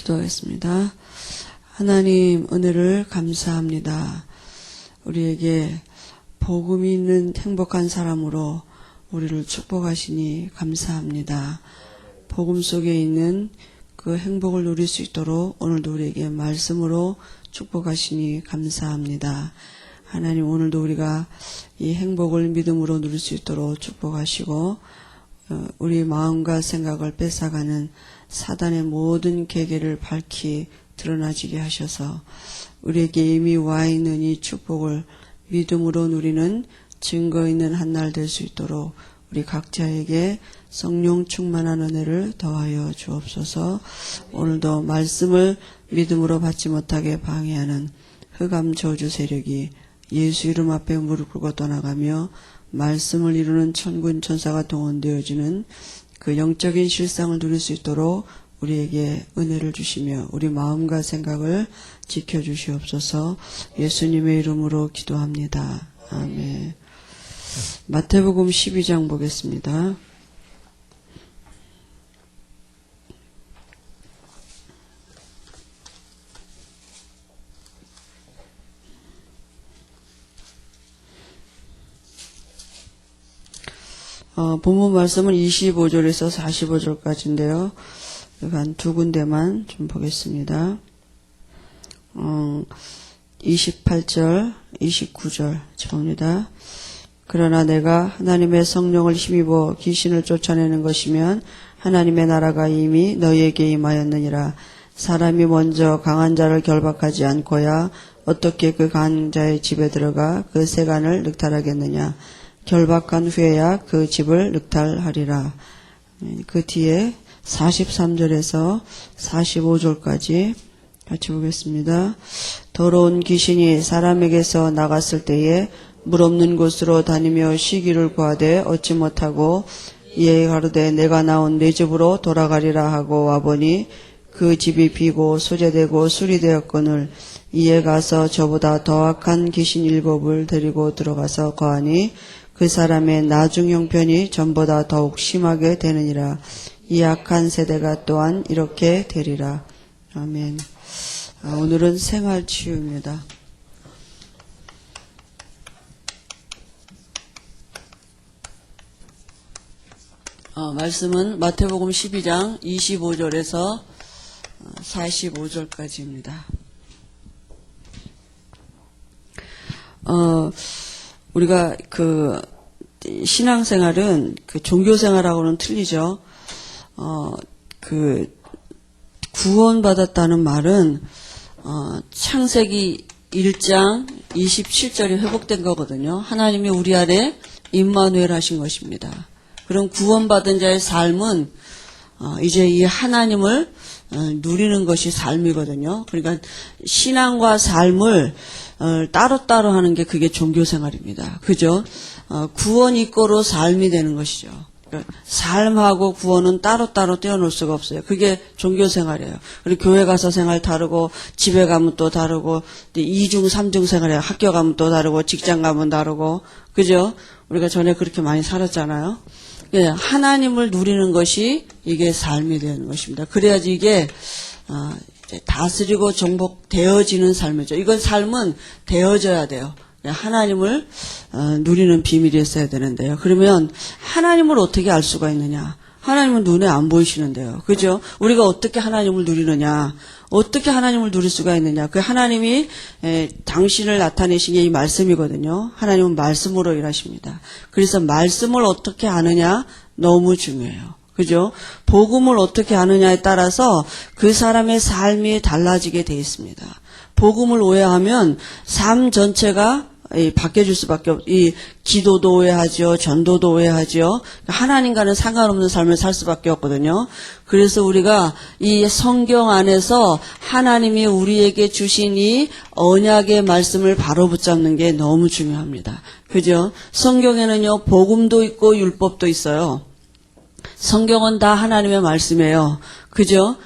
기도하겠습니다. 하나님 은혜를 감사합니다. 우리에게 복음이 있는 행복한 사람으로 우리를 축복하시니 감사합니다. 복음 속에 있는 그 행복을 누릴 수 있도록 오늘도 우리에게 말씀으로 축복하시니 감사합니다. 하나님 오늘도 우리가 이 행복을 믿음으로 누릴 수 있도록 축복하시고 우리 마음과 생각을 뺏어가는 사단의 모든 계계를 밝히 드러나지게 하셔서 우리에게 이미 와 있는 이 축복을 믿음으로 누리는 증거 있는 한날 될 수 있도록 우리 각자에게 성령 충만한 은혜를 더하여 주옵소서. 오늘도 말씀을 믿음으로 받지 못하게 방해하는 흑암 저주 세력이 예수 이름 앞에 무릎 꿇고 떠나가며 말씀을 이루는 천군 천사가 동원되어지는 그 영적인 실상을 누릴 수 있도록 우리에게 은혜를 주시며 우리 마음과 생각을 지켜주시옵소서. 예수님의 이름으로 기도합니다. 아멘. 마태복음 12장 보겠습니다. 본문 말씀은 25절에서 45절까지인데요. 한 두 군데만 좀 보겠습니다. 28절, 29절 봅니다. 그러나 내가 하나님의 성령을 힘입어 귀신을 쫓아내는 것이면 하나님의 나라가 이미 너희에게 임하였느니라. 사람이 먼저 강한 자를 결박하지 않고야 어떻게 그 강한 자의 집에 들어가 그 세간을 늑탈하겠느냐. 결박한 후에야 그 집을 늑탈하리라. 그 뒤에 43절에서 45절까지 같이 보겠습니다. 더러운 귀신이 사람에게서 나갔을 때에 물 없는 곳으로 다니며 쉬기를 구하되 얻지 못하고 이에 가로되 내가 나온 내 집으로 돌아가리라 하고 와보니 그 집이 비고 소재되고 술이 되었거늘 이에 가서 저보다 더 악한 귀신 7을 데리고 들어가서 거하니 그 사람의 나중 형편이 전보다 더욱 심하게 되느니라. 이 악한 세대가 또한 이렇게 되리라. 아멘. 오늘은 생활치유입니다. 말씀은 마태복음 12장 25절에서 45절까지입니다. 우리가 그 신앙생활은 그 종교생활하고는 틀리죠. 그 구원받았다는 말은 창세기 1장 27절이 회복된 거거든요. 하나님이 우리 안에 임마누엘 하신 것입니다. 그럼 구원받은 자의 삶은 이제 이 하나님을 누리는 것이 삶이거든요. 그러니까 신앙과 삶을 따로따로 하는 게 그게 종교생활입니다. 그죠? 구원 이꼬로 삶이 되는 것이죠. 삶하고 구원은 따로따로 떼어놓을 수가 없어요. 그게 종교생활이에요. 그리고 교회 가서 생활 다르고 집에 가면 또 다르고 2중 3중 생활이에요. 학교 가면 또 다르고 직장 가면 다르고 그죠? 우리가 전에 그렇게 많이 살았잖아요. 예, 하나님을 누리는 것이 이게 삶이 되는 것입니다. 그래야지 이게 다스리고 정복되어지는 삶이죠. 이건 삶은 되어져야 돼요. 하나님을 누리는 비밀이 있어야 되는데요. 그러면 하나님을 어떻게 알 수가 있느냐? 하나님은 눈에 안 보이시는데요. 그죠? 우리가 어떻게 하나님을 누리느냐? 어떻게 하나님을 누릴 수가 있느냐? 그 하나님이 당신을 나타내신 게 이 말씀이거든요. 하나님은 말씀으로 일하십니다. 그래서 말씀을 어떻게 아느냐? 너무 중요해요. 그죠? 복음을 어떻게 아느냐에 따라서 그 사람의 삶이 달라지게 돼 있습니다. 복음을 오해하면 삶 전체가 바뀌어질 수밖에 이 기도도 오해하죠. 전도도 오해하죠. 하나님과는 상관없는 삶을 살 수밖에 없거든요. 그래서 우리가 이 성경 안에서 하나님이 우리에게 주신 이 언약의 말씀을 바로 붙잡는 게 너무 중요합니다. 그죠? 성경에는요, 복음도 있고 율법도 있어요. 성경은 다 하나님의 말씀이에요. 그죠?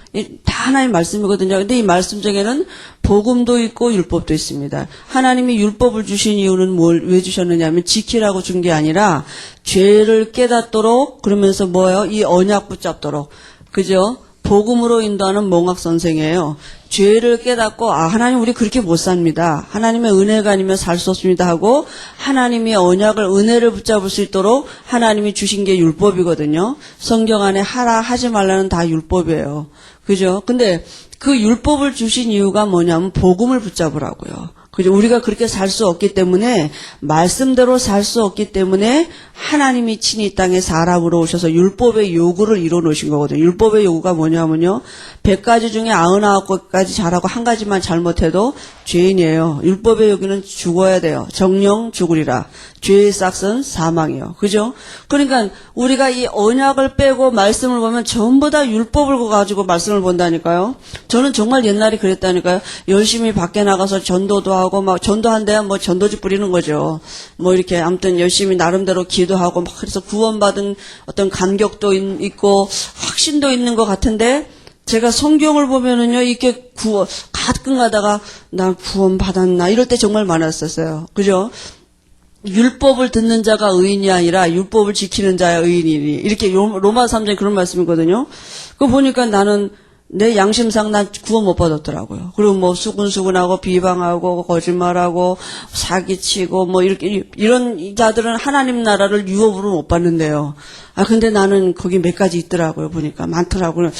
다 하나님의 말씀이거든요. 근데 이 말씀 중에는 복음도 있고 율법도 있습니다. 하나님이 율법을 주신 이유는 왜 주셨느냐면 지키라고 준 게 아니라 죄를 깨닫도록 그러면서 뭐예요? 이 언약 붙잡도록. 그죠? 복음으로 인도하는 몽학 선생이에요. 죄를 깨닫고 하나님 우리 그렇게 못 삽니다. 하나님의 은혜가 아니면 살 수 없습니다 하고 하나님의 언약을 은혜를 붙잡을 수 있도록 하나님이 주신 게 율법이거든요. 성경 안에 하라 하지 말라는 다 율법이에요. 그죠? 근데 그 율법을 주신 이유가 뭐냐면 복음을 붙잡으라고요. 그죠? 우리가 그렇게 살 수 없기 때문에 말씀대로 살 수 없기 때문에 하나님이 친히 이 땅에 사람으로 오셔서 율법의 요구를 이뤄놓으신 거거든요. 율법의 요구가 뭐냐면요. 100가지 중에 99가지 잘하고 한 가지만 잘못해도 죄인이에요. 율법의 요구는 죽어야 돼요. 정령 죽으리라. 죄의 싹은 사망이요. 그죠? 그러니까 우리가 이 언약을 빼고 말씀을 보면 전부 다 율법을 가지고 말씀을 본다니까요. 저는 정말 옛날에 그랬다니까요. 열심히 밖에 나가서 전도도 하고 막 전도한대야 뭐 전도지 뿌리는 거죠. 뭐 이렇게 아무튼 열심히 나름대로 기도하고 막 그래서 구원받은 어떤 감격도 있고 확신도 있는 것 같은데 제가 성경을 보면은요, 이렇게 가끔 가다가, 나 구원 받았나, 이럴 때 정말 많았었어요. 그죠? 율법을 듣는 자가 의인이 아니라 율법을 지키는 자야 의인이니. 이렇게 로마 3장에 그런 말씀이거든요. 그거 보니까 나는 내 양심상 난 구원 못 받았더라고요. 그리고 뭐 수근수근하고 비방하고 거짓말하고 사기치고 뭐 이렇게, 이런 자들은 하나님 나라를 유업으로 못 받는데요. 근데 나는 거기 몇 가지 있더라고요. 보니까 많더라고요.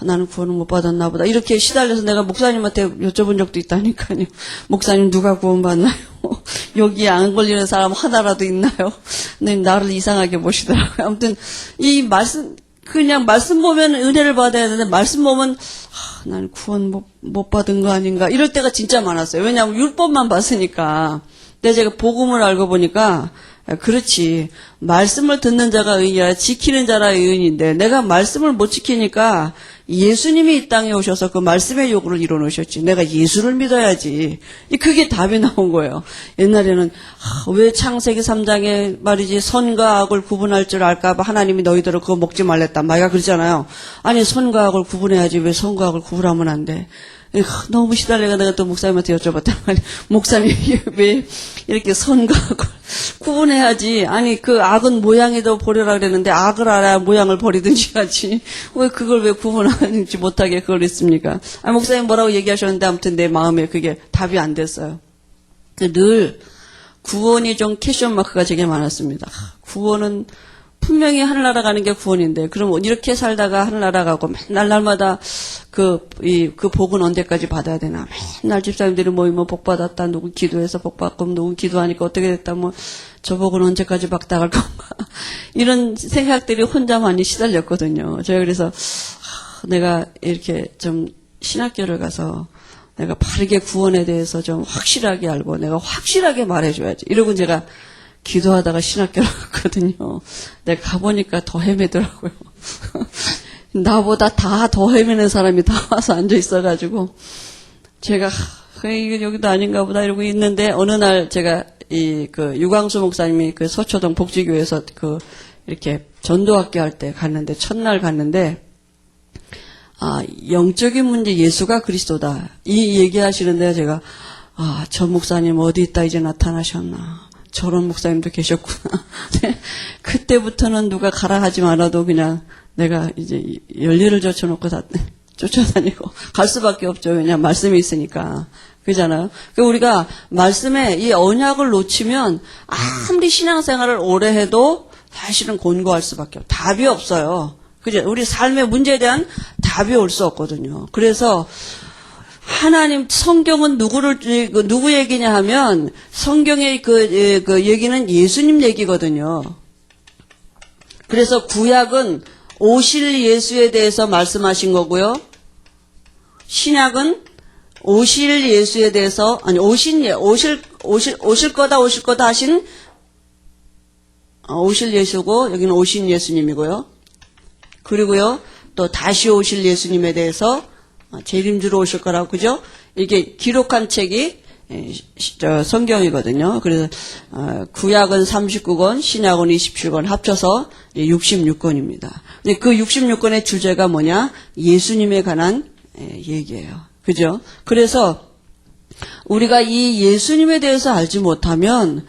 나는 구원을 못 받았나 보다. 이렇게 시달려서 내가 목사님한테 여쭤본 적도 있다니까요. 목사님 누가 구원 받나요? 여기에 안 걸리는 사람 하나라도 있나요? 네, 나를 이상하게 보시더라고요. 아무튼 이 말씀 그냥 말씀 보면 은혜를 받아야 되는데 말씀 보면 나는 구원 못 받은 거 아닌가 이럴 때가 진짜 많았어요. 왜냐하면 율법만 봤으니까. 근데 제가 복음을 알고 보니까 그렇지. 말씀을 듣는 자가 의인이라 지키는 자라 의인인데 내가 말씀을 못 지키니까 예수님이 이 땅에 오셔서 그 말씀의 요구를 이뤄놓으셨지. 내가 예수를 믿어야지. 그게 답이 나온 거예요. 옛날에는 왜 창세기 3장에 말이지 선과 악을 구분할 줄 알까 봐 하나님이 너희들을 그거 먹지 말랬다. 마이가 그러잖아요. 아니 선과 악을 구분해야지 왜 선과 악을 구분하면 안 돼. 너무 시달려가 내가 또 목사님한테 여쭤봤단 말이야. 목사님 왜 이렇게 선과 악을 구분해야지. 아니 그 악은 모양이도 버려라 그랬는데 악을 알아야 모양을 버리든지 하지. 왜 그걸 왜 구분하지 못하게 그걸 했습니까? 목사님 뭐라고 얘기하셨는데 아무튼 내 마음에 그게 답이 안 됐어요. 늘 구원이 좀 캐션 마크가 되게 많았습니다. 구원은 분명히 하늘나라 가는 게 구원인데, 그럼 이렇게 살다가 하늘나라 가고 맨날 날마다 그 복은 언제까지 받아야 되나. 맨날 집사님들이 모이면 복 받았다. 누구 기도해서 복 받고, 누구 기도하니까 어떻게 됐다. 뭐, 저 복은 언제까지 받아갈 건가. 이런 생각들이 혼자 많이 시달렸거든요. 제가 그래서, 내가 이렇게 좀 신학교를 가서 내가 바르게 구원에 대해서 좀 확실하게 알고 내가 확실하게 말해줘야지. 이러고 제가 기도하다가 신학교를 갔거든요. 내가 가보니까 더 헤매더라고요. 나보다 다 더 헤매는 사람이 다 와서 앉아 있어가지고 제가 이게 여기도 아닌가 보다 이러고 있는데 어느 날 제가 유광수 목사님이 그 서초동 복지교회에서 이렇게 전도학교 할 때 갔는데 첫날 갔는데 영적인 문제 예수가 그리스도다 이 얘기하시는데 제가 저 목사님 어디 있다 이제 나타나셨나. 저런 목사님도 계셨구나. 그때부터는 누가 가라 하지 말아도 그냥 내가 이제 열리를 젖혀놓고 쫓아다니고 갈 수밖에 없죠. 왜냐하면 말씀이 있으니까. 그잖아요. 그러니까 우리가 말씀에 이 언약을 놓치면 아무리 신앙생활을 오래 해도 사실은 곤고할 수밖에 없어요. 답이 없어요. 그죠? 우리 삶의 문제에 대한 답이 올 수 없거든요. 그래서 하나님 성경은 누구 얘기냐 하면 성경의 그 얘기는 예수님 얘기거든요. 그래서 구약은 오실 예수에 대해서 말씀하신 거고요. 신약은 오실 예수에 대해서 오실 거다 하신 오실 예수고 여기는 오신 예수님이고요. 그리고요 또 다시 오실 예수님에 대해서 재림주로 오실 거라고, 그죠? 이게 기록한 책이 성경이거든요. 그래서 구약은 39권, 신약은 27권 합쳐서 66권입니다. 근데 그 66권의 주제가 뭐냐? 예수님에 관한 얘기예요. 그죠? 그래서 우리가 이 예수님에 대해서 알지 못하면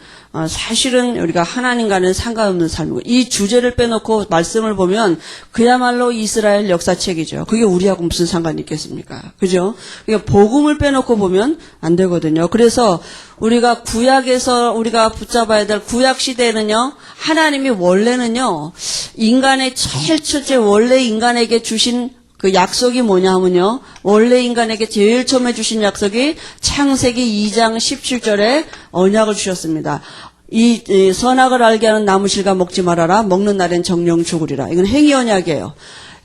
사실은 우리가 하나님과는 상관없는 삶이고, 이 주제를 빼놓고 말씀을 보면 그야말로 이스라엘 역사책이죠. 그게 우리하고 무슨 상관이 있겠습니까? 그죠? 그러니까 복음을 빼놓고 보면 안 되거든요. 그래서 우리가 구약에서 우리가 붙잡아야 될 구약 시대에는요, 하나님이 원래는요, 인간의 제일 첫째 원래 인간에게 주신 그 약속이 뭐냐 하면요, 원래 인간에게 제일 처음에 주신 약속이 창세기 2장 17절에 언약을 주셨습니다. 이 선악을 알게 하는 나무실과 먹지 말아라. 먹는 날엔 정령 죽으리라. 이건 행위 언약이에요.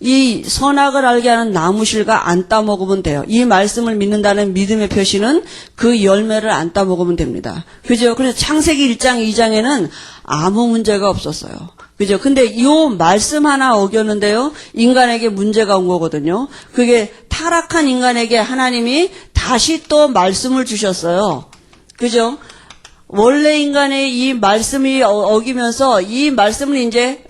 이 선악을 알게 하는 나무실과 안 따먹으면 돼요. 이 말씀을 믿는다는 믿음의 표시는 그 열매를 안 따먹으면 됩니다. 그죠? 그래서 창세기 1장 2장에는 아무 문제가 없었어요. 그죠? 근데 이 말씀 하나 어겼는데요, 인간에게 문제가 온 거거든요. 그게 타락한 인간에게 하나님이 다시 또 말씀을 주셨어요. 그죠? 원래 인간의 이 말씀이 어기면서 이 말씀을 이제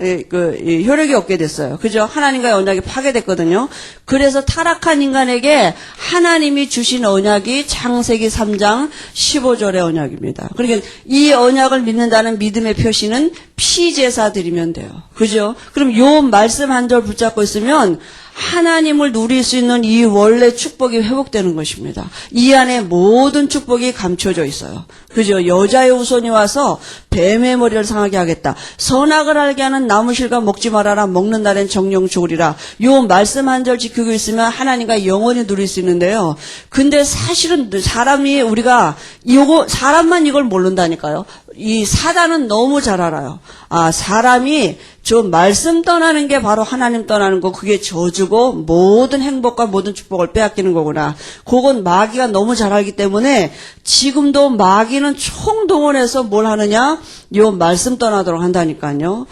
효력이 없게 됐어요. 그죠? 하나님과의 언약이 파괴됐거든요. 그래서 타락한 인간에게 하나님이 주신 언약이 창세기 3장 15절의 언약입니다. 그러니까 이 언약을 믿는다는 믿음의 표시는 피제사 드리면 돼요. 그죠? 그럼 요 말씀 한 절 붙잡고 있으면 하나님을 누릴 수 있는 이 원래 축복이 회복되는 것입니다. 이 안에 모든 축복이 감춰져 있어요. 그죠? 여자의 후손이 와서 뱀의 머리를 상하게 하겠다. 선악을 알게 하는 나무실과 먹지 말아라. 먹는 날엔 정령 죽으리라. 요 말씀 한 절 지키고 있으면 하나님과 영원히 누릴 수 있는데요. 근데 사실은 사람이 우리가 사람만 이걸 모른다니까요. 이 사단은 너무 잘 알아요. 사람이 저 말씀 떠나는 게 바로 하나님 떠나는 거, 그게 저주고 모든 행복과 모든 축복을 빼앗기는 거구나. 그건 마귀가 너무 잘 알기 때문에 지금도 마귀는 총동원해서 뭘 하느냐? 요 말씀 떠나도록 한다니까요.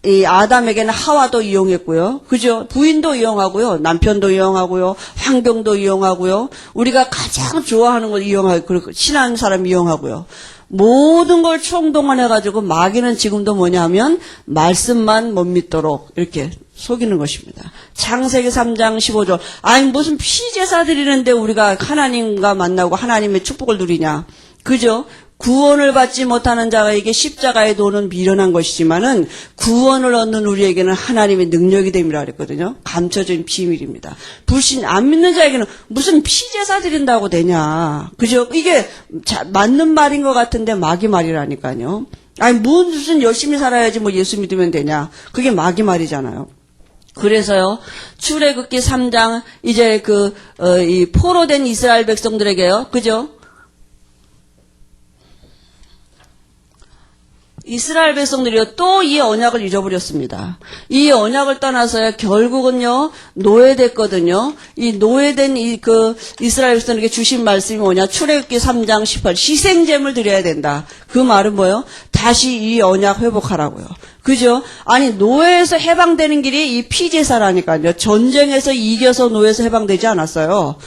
이 아담에게는 하와도 이용했고요. 그죠? 부인도 이용하고요. 남편도 이용하고요. 환경도 이용하고요. 우리가 가장 좋아하는 걸 이용하고, 그리고 친한 사람 이용하고요. 모든 걸 총동원해가지고 마귀는 지금도 뭐냐면 말씀만 못 믿도록 이렇게 속이는 것입니다. 창세기 3장 15절. 아니 무슨 피제사 드리는데 우리가 하나님과 만나고 하나님의 축복을 누리냐. 그죠? 구원을 받지 못하는 자에게 십자가의 도는 미련한 것이지만은 구원을 얻는 우리에게는 하나님의 능력이 됨이라 그랬거든요. 감춰진 비밀입니다. 불신 안 믿는 자에게는 무슨 피제사 드린다고 되냐. 그죠? 이게 맞는 말인 것 같은데 마귀 말이라니까요. 아니 무슨 열심히 살아야지 뭐 예수 믿으면 되냐. 그게 마귀 말이잖아요. 그래서요, 출애굽기 3장 이제 이 포로된 이스라엘 백성들에게요. 그죠? 이스라엘 백성들이요, 또 이 언약을 잊어버렸습니다. 이 언약을 떠나서요, 결국은요, 노예됐거든요. 이 노예된 이스라엘 백성에게 주신 말씀이 뭐냐? 출애굽기 3장 18, 희생제물 드려야 된다. 그 말은 뭐예요? 다시 이 언약 회복하라고요. 그죠? 아니, 노예에서 해방되는 길이 이 피제사라니까요. 전쟁에서 이겨서 노예에서 해방되지 않았어요.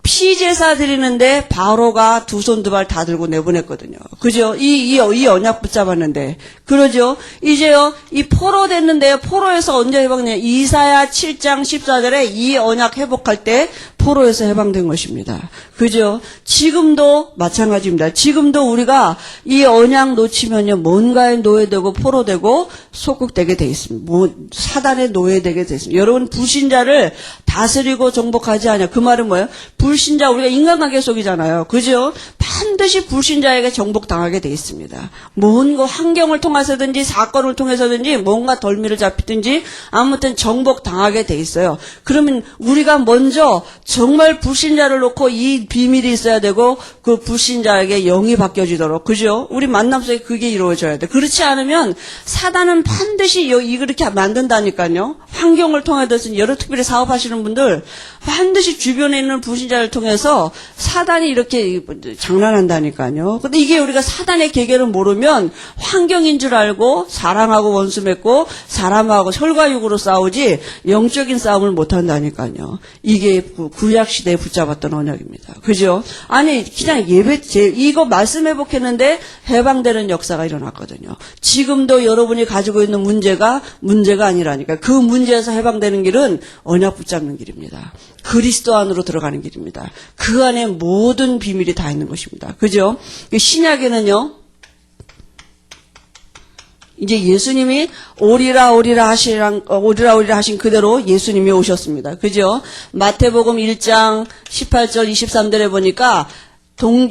피제사 드리는데 바로가 두 손 두 발 다 들고 내보냈거든요. 그죠? 이 언약 붙잡았는데. 그러죠? 이제요, 이 포로 됐는데요. 포로에서 언제 해방되냐? 이사야 7장 14절에 이 언약 회복할 때 포로에서 해방된 것입니다. 그죠? 지금도 마찬가지입니다. 지금도 우리가 이 언약 놓치면요, 뭔가에 노예되고 포로되고 속국되게 돼 있습니다. 사단의 노예되게 돼 있습니다. 여러분, 불신자를 다스리고 정복하지 않냐. 그 말은 뭐예요? 불신자, 우리가 인간관계 속이잖아요. 그죠? 반드시 불신자에게 정복당하게 돼 있습니다. 뭔가 환경을 통해서든지 사건을 통해서든지 뭔가 덜미를 잡히든지 아무튼 정복당하게 돼 있어요. 그러면 우리가 먼저 정말 불신자를 놓고 이 비밀이 있어야 되고 그 불신자에게 영이 바뀌어지도록, 그죠? 우리 만남 속에 그게 이루어져야 돼. 그렇지 않으면 사단은 반드시 이렇게 만든다니까요. 환경을 통해서 여러 특별히 사업하시는 분들 반드시 주변에 있는 불신자를 통해서 사단이 이렇게 장난한다니까요. 근데 이게 우리가 사단의 계계를 모르면 환경인 줄 알고 사랑하고 원수 맺고 사람하고 혈과육으로 싸우지 영적인 싸움을 못한다니까요. 이게 구약 시대에 붙잡았던 언약입니다. 그죠? 아니 그냥 이거 말씀 회복했는데 해방되는 역사가 일어났거든요. 지금도 여러분이 가지고 있는 문제가 아니라니까. 그 문제에서 해방되는 길은 언약 붙잡는 길입니다. 그리스도 안으로 들어가는 길입니다. 그 안에 모든 비밀이 다 있는 것입니다. 그죠? 신약에는요, 이제 예수님이 오리라 하신 그대로 예수님이 오셨습니다. 그죠? 마태복음 1장 18절 23절에 보니까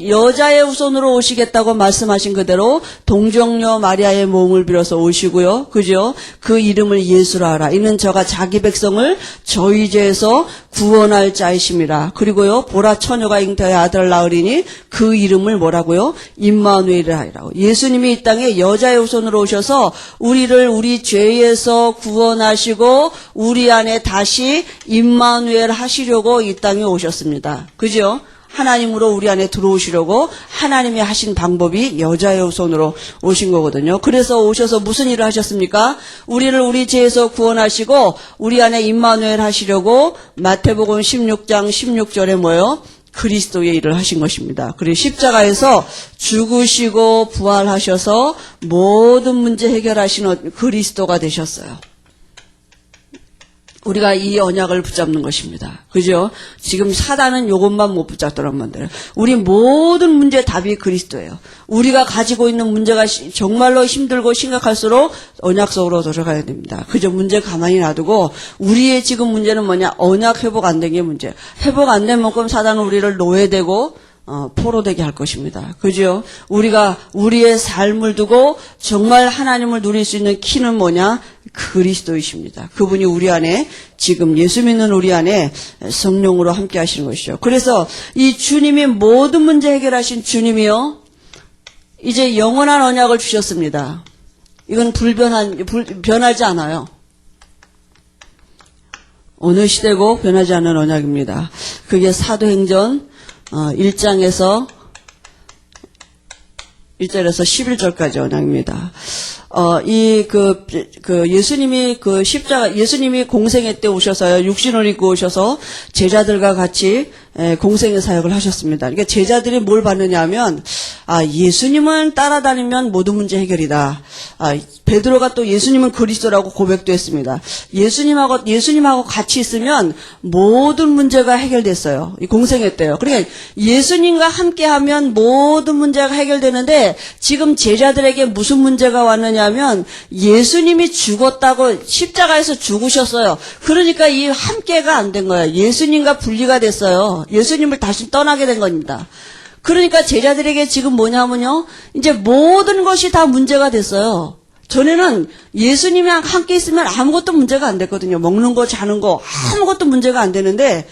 여자의 후손으로 오시겠다고 말씀하신 그대로 동정녀 마리아의 몸을 빌어서 오시고요. 그죠? 그 이름을 예수라 하라. 이는 저가 자기 백성을 저희 죄에서 구원할 자이심이라. 그리고요, 보라 처녀가 잉태하여 아들을 낳으리니 그 이름을 뭐라고요? 임마누엘이라 하라고. 예수님이 이 땅에 여자의 후손으로 오셔서 우리를 우리 죄에서 구원하시고 우리 안에 다시 임마누엘 하시려고 이 땅에 오셨습니다. 그죠? 하나님으로 우리 안에 들어오시려고 하나님이 하신 방법이 여자의 후손으로 오신 거거든요. 그래서 오셔서 무슨 일을 하셨습니까? 우리를 우리 죄에서 구원하시고 우리 안에 임마누엘 하시려고 마태복음 16장 16절에 뭐예요? 그리스도의 일을 하신 것입니다. 그리고 십자가에서 죽으시고 부활하셔서 모든 문제 해결하시는 그리스도가 되셨어요. 우리가 이 언약을 붙잡는 것입니다. 그죠? 지금 사단은 이것만 못 붙잡더란 말이에요. 우리 모든 문제의 답이 그리스도예요. 우리가 가지고 있는 문제가 정말로 힘들고 심각할수록 언약 속으로 들어가야 됩니다. 그죠? 문제 가만히 놔두고 우리의 지금 문제는 뭐냐? 언약 회복 안 된 게 문제예요. 회복 안 된 만큼 사단은 우리를 노예되고 포로되게 할 것입니다. 그죠? 우리가 우리의 삶을 두고 정말 하나님을 누릴 수 있는 키는 뭐냐? 그리스도이십니다. 그분이 우리 안에, 지금 예수 믿는 우리 안에 성령으로 함께 하시는 것이죠. 그래서 이 주님이 모든 문제 해결하신 주님이요, 이제 영원한 언약을 주셨습니다. 이건 변하지 않아요. 어느 시대고 변하지 않는 언약입니다. 그게 사도행전 1장에서 1절에서 11절까지 언약입니다. 예수님이 예수님이 공생애 때 오셔서요, 육신을 입고 오셔서 제자들과 같이 공생애 사역을 하셨습니다. 그러니까 제자들이 뭘 받느냐 하면, 예수님은 따라다니면 모든 문제 해결이다. 베드로가 또 예수님은 그리스도라고 고백도 했습니다. 예수님하고 같이 있으면 모든 문제가 해결됐어요. 이 공생애 때요. 그러니까 예수님과 함께 하면 모든 문제가 해결되는데, 지금 제자들에게 무슨 문제가 왔느냐 하면, 예수님이 죽었다고 십자가에서 죽으셨어요. 그러니까 이 함께가 안 된 거예요. 예수님과 분리가 됐어요. 예수님을 다시 떠나게 된 겁니다. 그러니까 제자들에게 지금 뭐냐면요, 이제 모든 것이 다 문제가 됐어요. 전에는 예수님이랑 함께 있으면 아무것도 문제가 안 됐거든요. 먹는 거, 자는 거, 아무것도 문제가 안 되는데,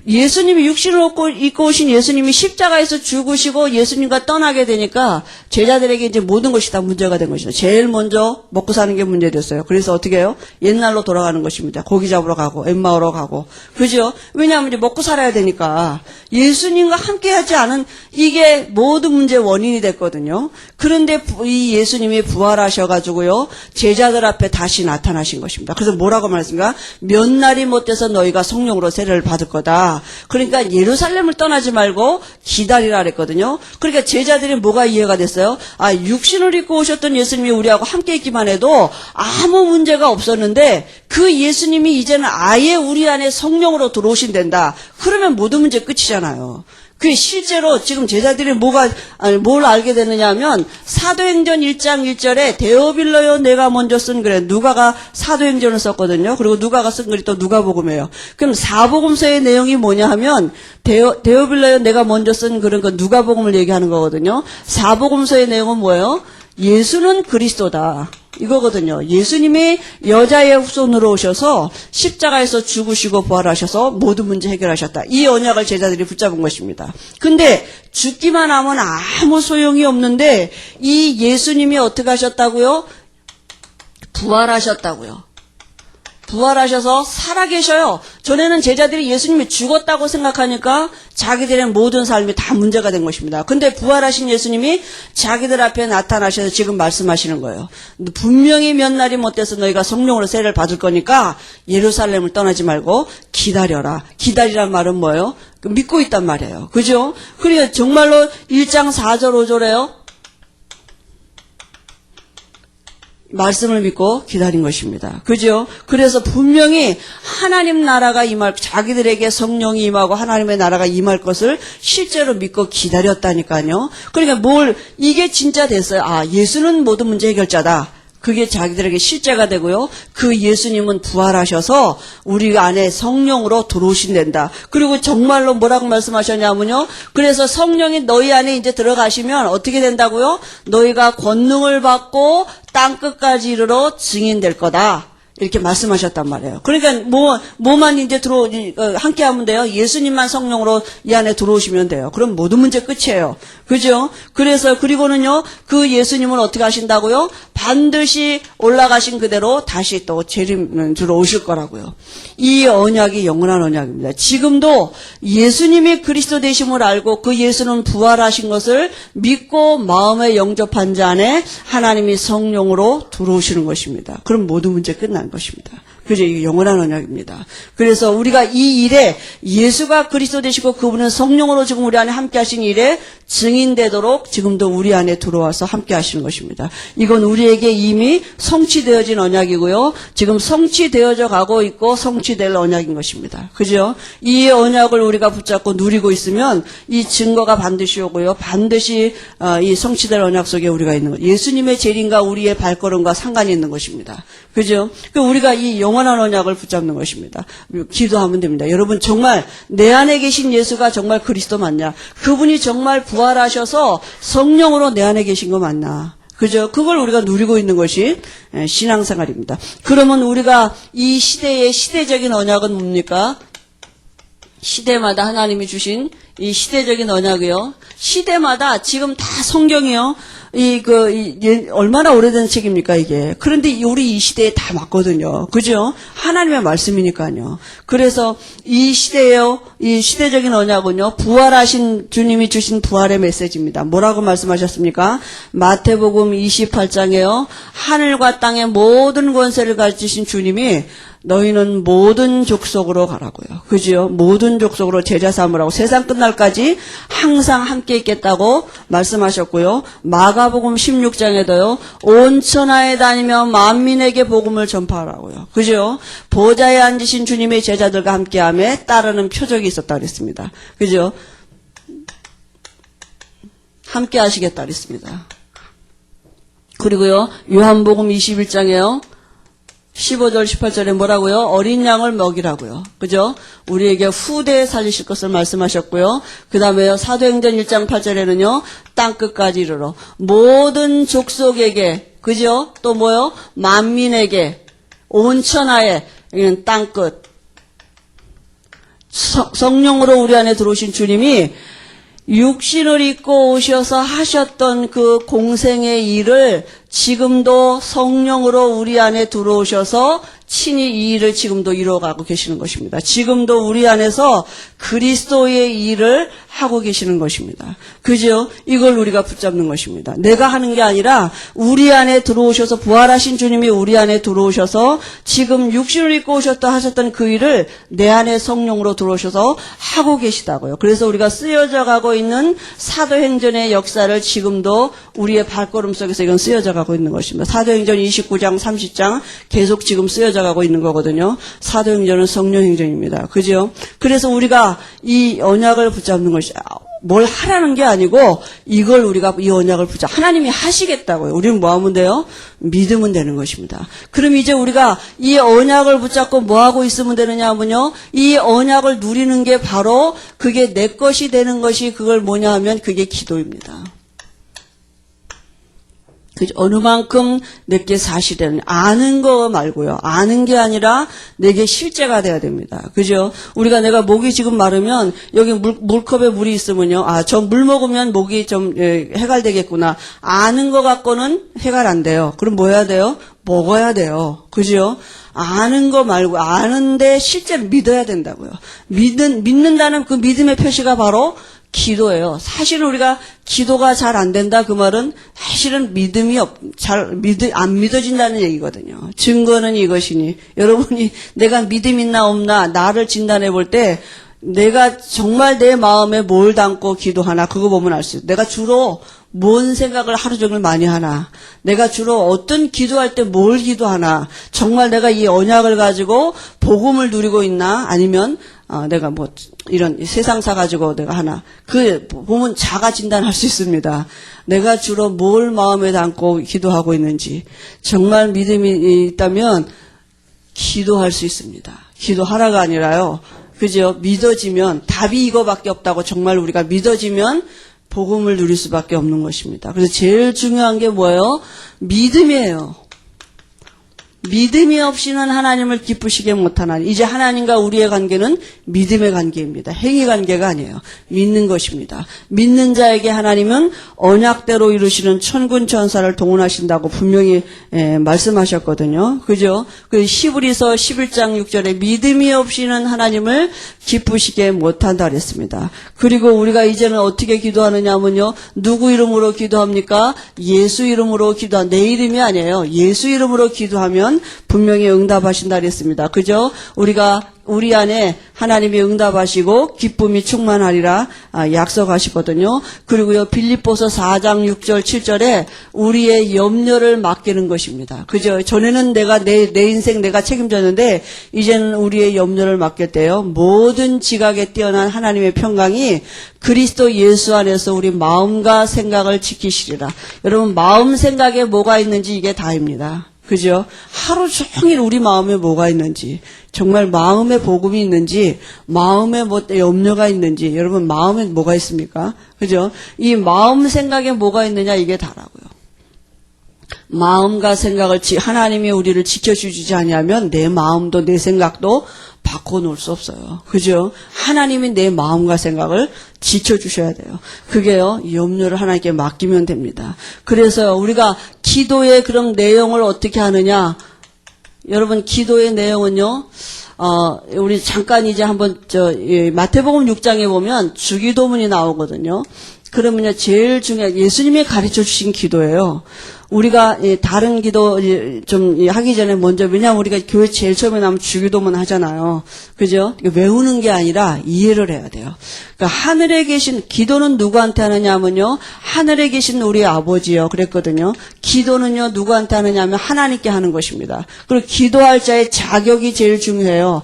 예수님이 육신을 입고 오신 예수님이 십자가에서 죽으시고 예수님과 떠나게 되니까 제자들에게 이제 모든 것이 다 문제가 된 것이죠. 제일 먼저 먹고 사는 게 문제됐어요. 그래서 어떻게 해요? 옛날로 돌아가는 것입니다. 고기 잡으러 가고 엠마오로 가고. 그죠? 왜냐하면 이제 먹고 살아야 되니까. 예수님과 함께하지 않은 이게 모든 문제의 원인이 됐거든요. 그런데 이 예수님이 부활하셔가지고요, 제자들 앞에 다시 나타나신 것입니다. 그래서 뭐라고 말했습니까? 몇 날이 못 돼서 너희가 성령으로 세례를 받을 거다. 그러니까 예루살렘을 떠나지 말고 기다리라 그랬거든요. 그러니까 제자들이 뭐가 이해가 됐어요? 육신을 입고 오셨던 예수님이 우리하고 함께 있기만 해도 아무 문제가 없었는데, 그 예수님이 이제는 아예 우리 안에 성령으로 들어오신단다. 그러면 모든 문제 끝이잖아요. 그 실제로 지금 제자들이 뭘 알게 되느냐 하면, 사도행전 1장 1절에 데오빌러요 내가 먼저 쓴 글에, 누가가 사도행전을 썼거든요. 그리고 누가가 쓴 글이 또 누가복음이에요. 그럼 사복음서의 내용이 뭐냐 하면, 데오빌러요 내가 먼저 쓴 글은 그 누가복음을 얘기하는 거거든요. 사복음서의 내용은 뭐예요? 예수는 그리스도다. 이거거든요. 예수님이 여자의 후손으로 오셔서 십자가에서 죽으시고 부활하셔서 모든 문제 해결하셨다. 이 언약을 제자들이 붙잡은 것입니다. 근데 죽기만 하면 아무 소용이 없는데, 이 예수님이 어떻게 하셨다고요? 부활하셨다고요. 부활하셔서 살아계셔요. 전에는 제자들이 예수님이 죽었다고 생각하니까 자기들의 모든 삶이 다 문제가 된 것입니다. 근데 부활하신 예수님이 자기들 앞에 나타나셔서 지금 말씀하시는 거예요. 분명히 몇 날이 못 돼서 너희가 성령으로 세례를 받을 거니까 예루살렘을 떠나지 말고 기다려라. 기다리란 말은 뭐예요? 믿고 있단 말이에요. 그죠? 그래요. 정말로 1장 4절 5절에요. 말씀을 믿고 기다린 것입니다. 그죠? 그래서 분명히 하나님 나라가 임할, 자기들에게 성령이 임하고 하나님의 나라가 임할 것을 실제로 믿고 기다렸다니까요. 그러니까 이게 진짜 됐어요. 아, 예수는 모든 문제 해결자다. 그게 자기들에게 실제가 되고요. 그 예수님은 부활하셔서 우리 안에 성령으로 들어오신단다. 그리고 정말로 뭐라고 말씀하셨냐면요. 그래서 성령이 너희 안에 이제 들어가시면 어떻게 된다고요? 너희가 권능을 받고 땅끝까지 이르러 증인될 거다. 이렇게 말씀하셨단 말이에요. 그러니까 뭐만 이제 함께 하면 돼요. 예수님만 성령으로 이 안에 들어오시면 돼요. 그럼 모든 문제 끝이에요. 그죠? 그래서 그리고는요, 그 예수님은 어떻게 하신다고요? 반드시 올라가신 그대로 다시 또 재림으로 오실 거라고요. 이 언약이 영원한 언약입니다. 지금도 예수님이 그리스도 되심을 알고 그 예수는 부활하신 것을 믿고 마음에 영접한 자 안에 하나님이 성령으로 들어오시는 것입니다. 그럼 모든 문제 끝난 것입니다. 그죠? 이게 영원한 언약입니다. 그래서 우리가 이 일에 예수가 그리스도 되시고 그분은 성령으로 지금 우리 안에 함께 하신 일에 증인되도록 지금도 우리 안에 들어와서 함께 하시는 것입니다. 이건 우리에게 이미 성취되어진 언약이고요. 지금 성취되어져 가고 있고 성취될 언약인 것입니다. 그죠? 이 언약을 우리가 붙잡고 누리고 있으면 이 증거가 반드시 오고요. 반드시 이 성취될 언약 속에 우리가 있는 것. 예수님의 재림과 우리의 발걸음과 상관이 있는 것입니다. 그죠? 우리가 이 영원한 언약을 붙잡는 것입니다. 기도하면 됩니다. 여러분 정말 내 안에 계신 예수가 정말 그리스도 맞냐? 그분이 정말 부활하셔서 성령으로 내 안에 계신 거 맞나? 그죠? 그걸 우리가 누리고 있는 것이 신앙생활입니다. 그러면 우리가 이 시대의 시대적인 언약은 뭡니까? 시대마다 하나님이 주신 이 시대적인 언약이요. 시대마다 지금 다 성경이요. 얼마나 오래된 책입니까, 이게. 그런데 우리 이 시대에 다 맞거든요. 그죠? 하나님의 말씀이니까요. 그래서 이 시대에요, 이 시대적인 언약은요, 부활하신 주님이 주신 부활의 메시지입니다. 뭐라고 말씀하셨습니까? 마태복음 28장에요, 하늘과 땅의 모든 권세를 가지신 주님이 너희는 모든 족속으로 가라고요. 그죠? 모든 족속으로 제자 삼으라고 세상 끝날까지 항상 함께 있겠다고 말씀하셨고요. 마가복음 16장에도요. 온 천하에 다니며 만민에게 복음을 전파하라고요. 그죠? 보좌에 앉으신 주님의 제자들과 함께함에 따르는 표적이 있었다 그랬습니다. 그죠? 함께 하시겠다 그랬습니다. 그리고요. 요한복음 21장에요. 15절 18절에 뭐라고요? 어린 양을 먹이라고요. 그죠? 우리에게 후대에 살리실 것을 말씀하셨고요. 그 다음에요. 사도행전 1장 8절에는요. 땅끝까지 이르러 모든 족속에게, 그죠? 또 뭐요? 만민에게, 온 천하에, 땅끝. 성령으로 우리 안에 들어오신 주님이 육신을 입고 오셔서 하셨던 그 공생의 일을 지금도 성령으로 우리 안에 들어오셔서 친히 이 일을 지금도 이루어가고 계시는 것입니다. 지금도 우리 안에서 그리스도의 일을 하고 계시는 것입니다. 그죠? 이걸 우리가 붙잡는 것입니다. 내가 하는 게 아니라 우리 안에 들어오셔서 부활하신 주님이 우리 안에 들어오셔서 지금 육신을 입고 오셨다 하셨던 그 일을 내 안에 성령으로 들어오셔서 하고 계시다고요. 그래서 우리가 쓰여져 가고 있는 사도행전의 역사를 지금도 우리의 발걸음 속에서 이건 쓰여져 가고 있는 것입니다. 사도행전 29장 30장 계속 지금 쓰여져 가고 있는 거거든요. 사도행전은 성령행전입니다. 그죠? 그래서 우리가 이 언약을 붙잡는 것이 뭘 하라는 게 아니고 이걸 우리가 이 언약을 붙잡 하나님이 하시겠다고요. 우리는 뭐 하면 돼요? 믿으면 되는 것입니다. 그럼 이제 우리가 이 언약을 붙잡고 뭐 하고 있으면 되느냐 하면요. 이 언약을 누리는 게 바로 그게 내 것이 되는 것이 그걸 뭐냐 하면 그게 기도입니다. 어느 만큼 내게 사실은 아는 거 말고요. 아는 게 아니라 내게 실제가 돼야 됩니다. 그죠? 우리가 내가 목이 지금 마르면 여기 물컵에 물이 있으면요. 저 물 먹으면 목이 좀 해갈되겠구나. 아는 거 갖고는 해갈 안 돼요. 그럼 뭐 해야 돼요? 먹어야 돼요. 그죠? 아는 거 말고 아는데 실제 믿어야 된다고요. 믿는다는 그 믿음의 표시가 바로 기도예요. 사실은 우리가 기도가 잘 안 된다 그 말은 사실은 안 믿어진다는 얘기거든요. 증거는 이것이니 여러분이 내가 믿음 있나 없나 나를 진단해 볼 때 내가 정말 내 마음에 뭘 담고 기도하나 그거 보면 알 수 있어요. 내가 주로 뭔 생각을 하루 종일 많이 하나, 내가 주로 어떤 기도할 때 뭘 기도하나, 정말 내가 이 언약을 가지고 복음을 누리고 있나, 아니면 내가 뭐 이런 세상사 가지고 내가 하나, 그 보면 자가 진단할 수 있습니다. 내가 주로 뭘 마음에 담고 기도하고 있는지, 정말 믿음이 있다면 기도할 수 있습니다. 기도하라가 아니라요, 그죠? 믿어지면, 답이 이거밖에 없다고 정말 우리가 믿어지면 복음을 누릴 수밖에 없는 것입니다. 그래서 제일 중요한 게 뭐예요? 믿음이에요. 믿음이 없이는 하나님을 기쁘시게 못하나니. 이제 하나님과 우리의 관계는 믿음의 관계입니다. 행위 관계가 아니에요. 믿는 것입니다. 믿는 자에게 하나님은 언약대로 이루시는 천군 천사를 동원하신다고 분명히 말씀하셨거든요. 그죠? 그 히브리서 11장 6절에 믿음이 없이는 하나님을 기쁘시게 못한다 그랬습니다. 그리고 우리가 이제는 어떻게 기도하느냐면요, 누구 이름으로 기도합니까? 예수 이름으로 내 이름이 아니에요. 예수 이름으로 기도하면 분명히 응답하신다 그랬습니다. 그죠? 우리 안에 하나님이 응답하시고 기쁨이 충만하리라 약속하시거든요. 그리고요, 빌립보서 4장 6절 7절에 우리의 염려를 맡기는 것입니다. 그죠? 전에는 내가 내 인생 내가 책임졌는데 이제는 우리의 염려를 맡길 때요, 모든 지각에 뛰어난 하나님의 평강이 그리스도 예수 안에서 우리 마음과 생각을 지키시리라. 여러분, 마음 생각에 뭐가 있는지 이게 다입니다. 그죠? 하루 종일 우리 마음에 뭐가 있는지, 정말 마음에 복음이 있는지, 마음에 뭐 염려가 있는지, 여러분 마음에 뭐가 있습니까? 그죠? 이 마음 생각에 뭐가 있느냐, 이게 다라고요. 마음과 생각을 하나님이 우리를 지켜주지 아니하면 내 마음도 내 생각도 바꿔놓을 수 없어요. 그죠? 하나님이 내 마음과 생각을 지켜주셔야 돼요. 그게요, 염려를 하나님께 맡기면 됩니다. 그래서 우리가 기도의 그런 내용을 어떻게 하느냐, 여러분 기도의 내용은요, 우리 잠깐 이제 한번 마태복음 6장에 보면 주기도문이 나오거든요. 그러면요, 제일 중요한 예수님이 가르쳐 주신 기도예요. 우리가 다른 기도 좀 하기 전에 먼저, 왜냐하면 우리가 교회 제일 처음에 나오면 주기도문 하잖아요. 그죠? 외우는 게 아니라 이해를 해야 돼요. 그러니까 하늘에 계신, 기도는 누구한테 하느냐면요, 하늘에 계신 우리 아버지요 그랬거든요. 기도는요, 누구한테 하느냐면 하나님께 하는 것입니다. 그리고 기도할 자의 자격이 제일 중요해요.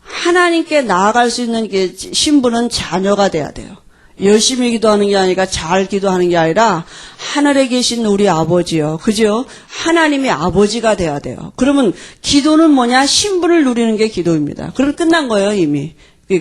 하나님께 나아갈 수 있는 신분은 자녀가 돼야 돼요. 열심히 기도하는 게 아니라 잘 기도하는 게 아니라 하늘에 계신 우리 아버지요. 그죠? 하나님이 아버지가 돼야 돼요. 그러면 기도는 뭐냐? 신분을 누리는 게 기도입니다. 그럼 끝난 거예요, 이미.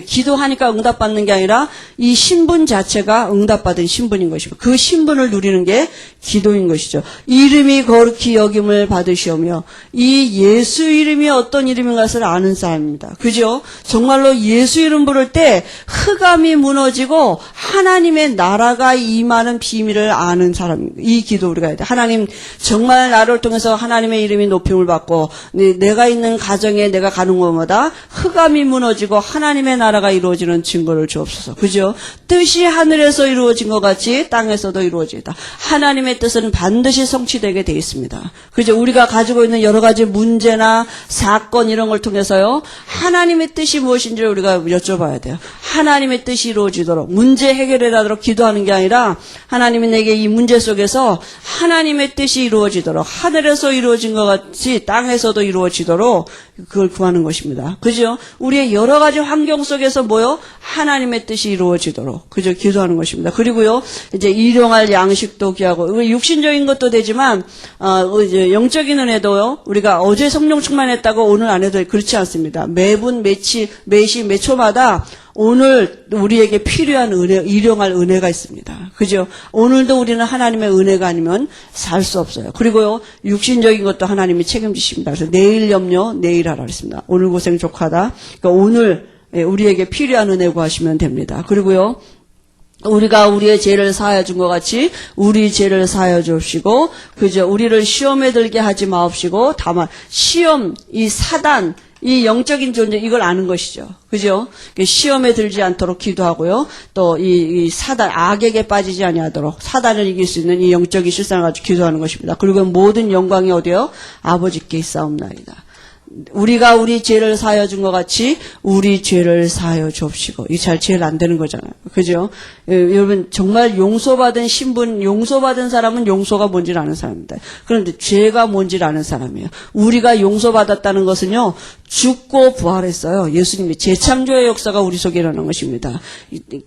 기도하니까 응답받는 게 아니라 이 신분 자체가 응답받은 신분인 것이고, 그 신분을 누리는 게 기도인 것이죠. 이름이 거룩히 여김을 받으시오며, 이 예수 이름이 어떤 이름인 것을 아는 사람입니다. 그죠? 정말로 예수 이름 부를 때 흑암이 무너지고 하나님의 나라가 임하는 비밀을 아는 사람입니다. 이 기도 우리가 해야 돼. 하나님, 정말 나를 통해서 하나님의 이름이 높임을 받고 내가 있는 가정에 내가 가는 곳마다 흑암이 무너지고 하나님의 나라가 이루어지는 증거를 주옵소서. 그죠? 뜻이 하늘에서 이루어진 것 같이 땅에서도 이루어지다. 하나님의 뜻은 반드시 성취되게 돼 있습니다. 그죠? 우리가 가지고 있는 여러 가지 문제나 사건 이런 걸 통해서요, 하나님의 뜻이 무엇인지를 우리가 여쭤봐야 돼요. 하나님의 뜻이 이루어지도록, 문제 해결하도록 기도하는 게 아니라 하나님이 내게 이 문제 속에서 하나님의 뜻이 이루어지도록, 하늘에서 이루어진 것 같이 땅에서도 이루어지도록 그걸 구하는 것입니다. 그죠? 우리의 여러 가지 환경 속에서 뭐요? 하나님의 뜻이 이루어지도록, 그죠? 기도하는 것입니다. 그리고요, 이제 일용할 양식도 귀하고, 육신적인 것도 되지만, 이제 영적인 은혜도요, 우리가 어제 성령 충만했다고 오늘 안 해도 그렇지 않습니다. 매분, 매 초마다 오늘 우리에게 필요한 은혜, 일용할 은혜가 있습니다. 그죠? 오늘도 우리는 하나님의 은혜가 아니면 살 수 없어요. 그리고요, 육신적인 것도 하나님이 책임지십니다. 그래서 내일 염려, 내일 하라 그랬습니다. 오늘 고생 족하다. 그러니까 오늘 우리에게 필요한 은혜 구하시면 됩니다. 그리고요, 우리가 우리의 죄를 사하여 준 것 같이 우리 죄를 사하여 주옵시고, 그죠? 우리를 시험에 들게 하지 마옵시고, 다만 시험, 이 사단, 이 영적인 존재, 이걸 아는 것이죠. 그죠? 시험에 들지 않도록 기도하고요. 또 이 사단, 악에게 빠지지 아니하도록 사단을 이길 수 있는 이 영적인 실상을 가지고 기도하는 것입니다. 그리고 모든 영광이 어디요? 아버지께 있사옵나이다. 우리가 우리 죄를 사하여 준 것 같이 우리 죄를 사하여 주옵시고. 이게 제일 안 되는 거잖아요. 그죠? 여러분, 정말 용서받은 신분, 용서받은 사람은 용서가 뭔지를 아는 사람입니다. 그런데 죄가 뭔지를 아는 사람이에요. 우리가 용서받았다는 것은요, 죽고 부활했어요. 예수님이 재창조의 역사가 우리 속에 일어난 것입니다.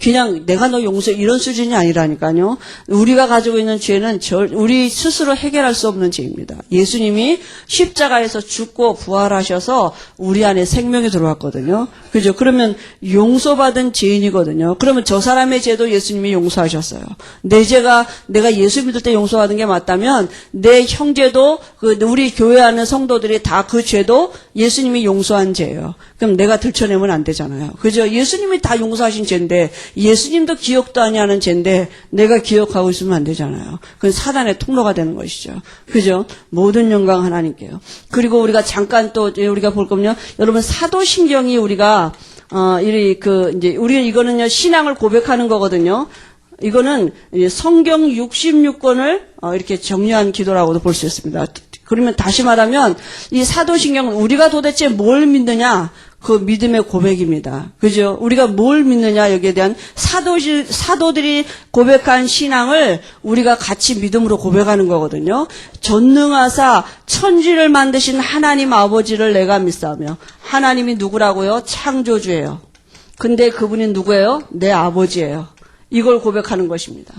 그냥 내가 너 용서해 이런 수준이 아니라니까요. 우리가 가지고 있는 죄는 우리 스스로 해결할 수 없는 죄입니다. 예수님이 십자가에서 죽고 부활하셔서 우리 안에 생명이 들어왔거든요. 그죠? 그러면 용서받은 죄인이거든요. 그러면 저 사람의 죄도 예수님이 용서하셨어요. 내 죄가 내가 예수 믿을 때 용서받은 게 맞다면 내 형제도 우리 교회 안에 성도들이 다 그 죄도 예수님이 용서한 죄예요. 그럼 내가 들춰내면 안 되잖아요. 그죠? 예수님이 다 용서하신 죄인데 예수님도 기억도 안 하는 죄인데 내가 기억하고 있으면 안 되잖아요. 그건 사단의 통로가 되는 것이죠. 그죠? 모든 영광 하나님께요. 그리고 우리가 잠깐 또 우리가 볼 거면요. 여러분 사도신경이 우리가 이제 우리 이거는요 신앙을 고백하는 거거든요. 이거는 성경 66권을 이렇게 정리한 기도라고도 볼 수 있습니다. 그러면 다시 말하면 이 사도신경은 우리가 도대체 뭘 믿느냐? 그 믿음의 고백입니다. 그죠? 우리가 뭘 믿느냐 여기에 대한 사도들이 고백한 신앙을 우리가 같이 믿음으로 고백하는 거거든요. 전능하사 천지를 만드신 하나님 아버지를 내가 믿사오며. 하나님이 누구라고요? 창조주예요. 근데 그분이 누구예요? 내 아버지예요. 이걸 고백하는 것입니다.